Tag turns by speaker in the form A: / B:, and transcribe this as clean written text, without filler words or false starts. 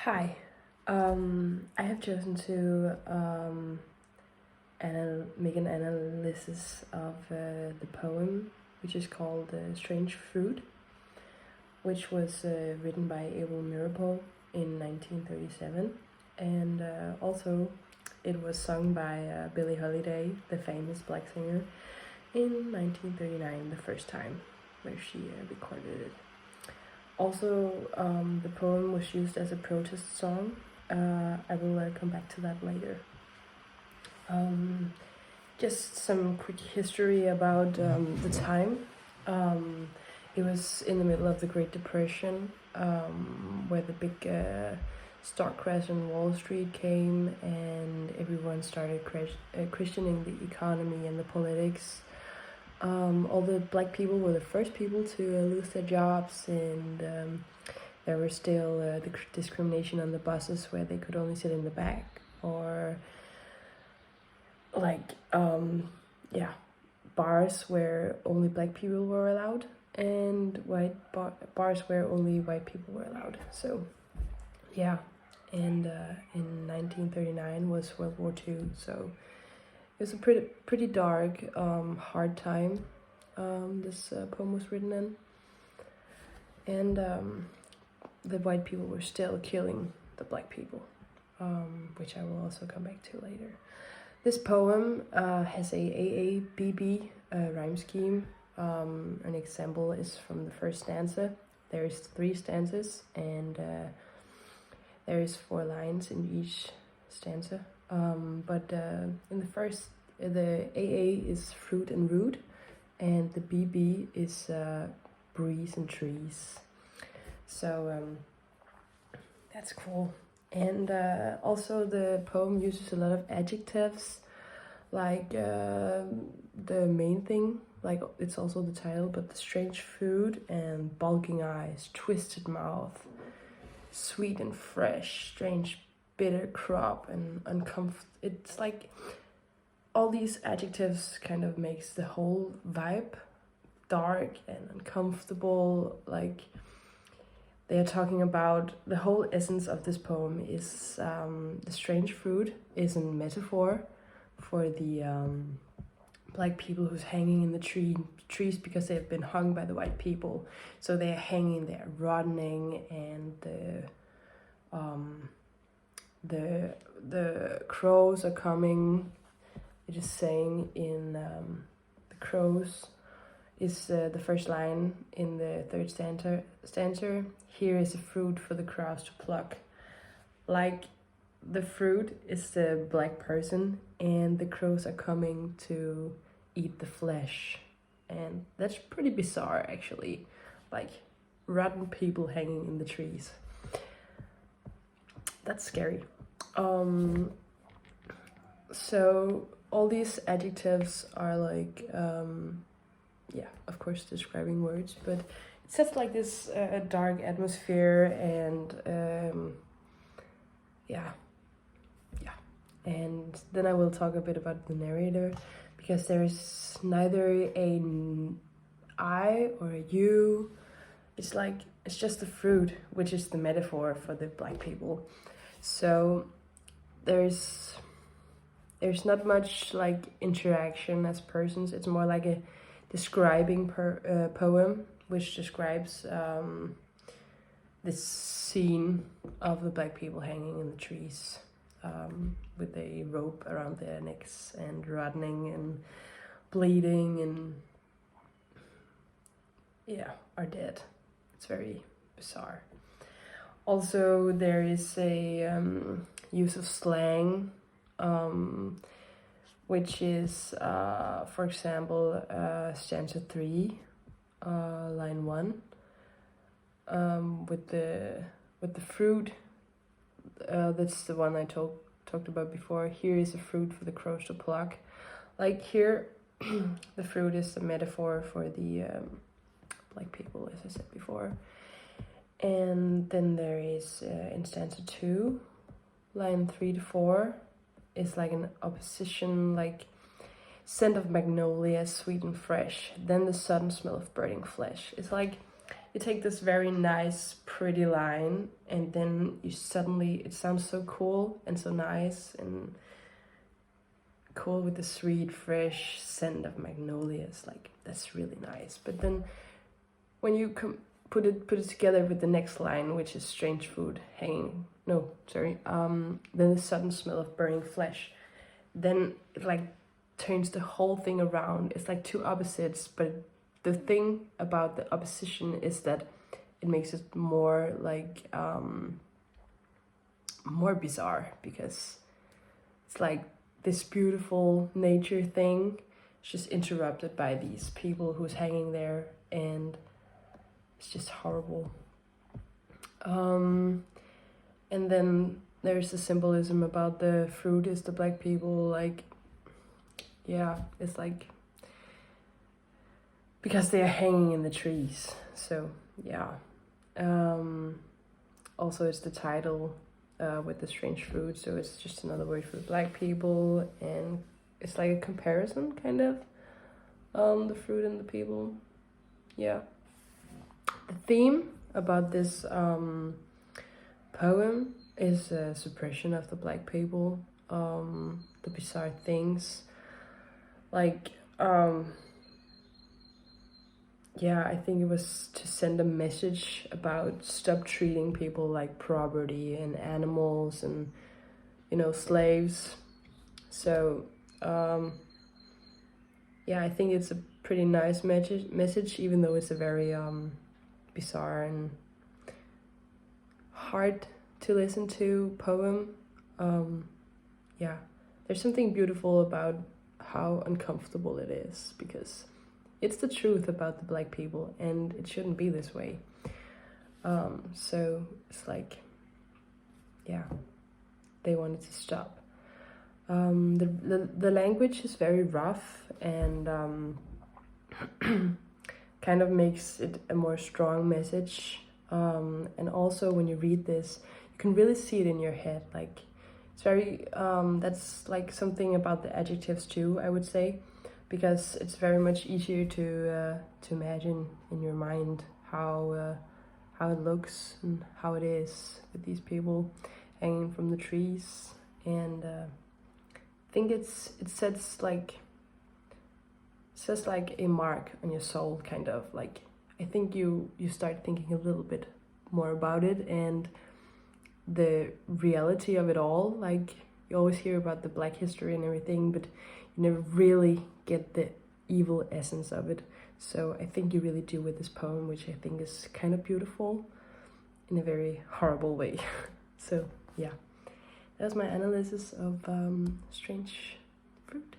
A: Hi. I have chosen to make an analysis of the poem, which is called Strange Fruit, which was written by Abel Mirapol in 1937. And also, it was sung by Billie Holiday, the famous black singer, in 1939, the first time where she recorded it. Also, the poem was used as a protest song. I will come back to that later. Just some quick history about the time. It was in the middle of the Great Depression, where the big stock crash on Wall Street came, and everyone started questioning the economy and the politics. All the black people were the first people to lose their jobs, and there was still the discrimination on the buses where they could only sit in the back, or bars where only black people were allowed, and bars where only white people were allowed. So yeah, and in 1939 was World War II, so it was a pretty dark, hard time this poem was written in. And the white people were still killing the black people, which I will also come back to later. This poem has a AABB rhyme scheme. An example is from the first stanza. There's 3 stanzas, and there is 4 lines in each stanza. But in the first, the AA is fruit and root, and the BB is breeze and trees. So that's cool. And also the poem uses a lot of adjectives, like the main thing, like it's also the title, but the strange food and bulging eyes, twisted mouth, sweet and fresh, strange bitter crop, and uncomfortable. It's like all these adjectives kind of makes the whole vibe dark and uncomfortable. Like they are talking about the whole essence of this poem is the strange fruit is a metaphor for the black people who's hanging in the trees because they have been hung by the white people. So they're hanging there, rotting, and the crows are coming. It is saying in the crows is the first line in the third stanza. Here is a fruit for the crows to pluck. Like the fruit is the black person, and the crows are coming to eat the flesh. And that's pretty bizarre, actually. Like rotten people hanging in the trees. That's scary. So all these adjectives are like, of course, describing words, but it sets like this dark atmosphere, and and then I will talk a bit about the narrator, because there is neither a I or a you. It's like, it's just the fruit, which is the metaphor for the black people. So there's not much like interaction as persons. It's more like a describing poem, which describes this scene of the black people hanging in the trees, with a rope around their necks and rotting and bleeding and are dead. It's very bizarre. Also, there is a use of slang, which is, for example, stanza 3, line 1, with the fruit. That's the one I talked about before. Here is a fruit for the crows to pluck. Like here, the fruit is the metaphor for the black people, as I said before. And then there is in stanza 2, line 3 to 4, is like an opposition, like scent of magnolia, sweet and fresh, then the sudden smell of burning flesh. It's like you take this very nice, pretty line, and then you suddenly, it sounds so cool and so nice and cool with the sweet, fresh scent of magnolias. Like, that's really nice. But then when you put it together with the next line, which is strange food hanging, no, sorry, then the sudden smell of burning flesh, then it like turns the whole thing around. It's like two opposites, but the thing about the opposition is that it makes it more like more bizarre, because it's like this beautiful nature thing is just interrupted by these people who's hanging there, and it's just horrible. And then there's the symbolism about the fruit is the black people, like, yeah, it's like because they are hanging in the trees. So yeah. Also, it's the title with the strange fruit, so it's just another word for black people, and it's like a comparison, kind of, the fruit and the people. Yeah. The theme about this poem is suppression of the black people, the bizarre things, like, yeah, I think it was to send a message about stop treating people like property and animals and, you know, slaves. So, yeah, I think it's a pretty nice message, even though it's a very bizarre and hard to listen to poem. Yeah, there's something beautiful about how uncomfortable it is, because it's the truth about the black people, and it shouldn't be this way. So it's like, yeah, they wanted to stop. The language is very rough and kind of makes it a more strong message. And also when you read this, you can really see it in your head. Like, it's very, that's like something about the adjectives too, I would say, because it's very much easier to imagine in your mind how it looks and how it is with these people hanging from the trees. And I think it says like a mark on your soul, kind of. Like, I think you start thinking a little bit more about it and the reality of it all. Like, you always hear about the black history and everything, but you never really get the evil essence of it. So I think you really do with this poem, which I think is kind of beautiful in a very horrible way. So yeah, that was my analysis of Strange Fruit.